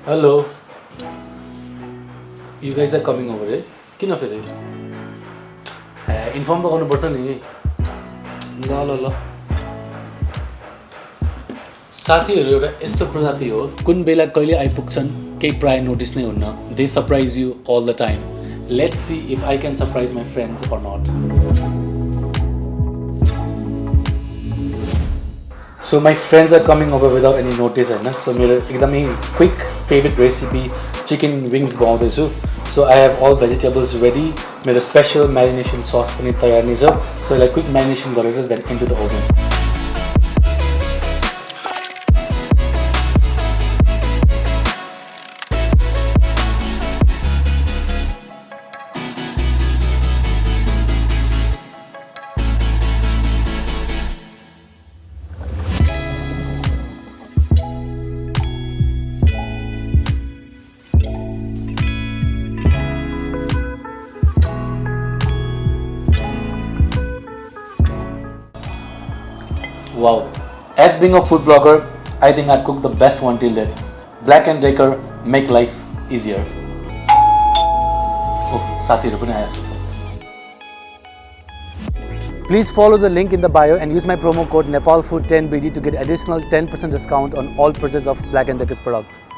Hello. You guys are coming over, eh? किन फेरि? Inform त गर्नुपर्छ नि. ल. साथीहरू एउटा यस्तो प्रजाति हो कुन बेला कहिले आइपुग्छन् केही प्राय नोटिस नै हुन्न. They surprise you all the time. Let's see if I can surprise my friends or not. So my friends are coming over without any notice Hahn. So मेरो एकदमै quick favorite recipe chicken wings बनाउँदैछु. So I have all vegetables ready. मेरो special marination sauce पनि तयार नै छ. So like quick marination गरेर then into the oven. Wow, as being a food blogger, I think I cooked the best one till date. Black & Decker make life easier. Oh, साथीहरु पनि आएछ. Please follow the link in the bio and use my promo code NEPALFOOD10BG to get additional 10% discount on all purchase of Black & Decker's product.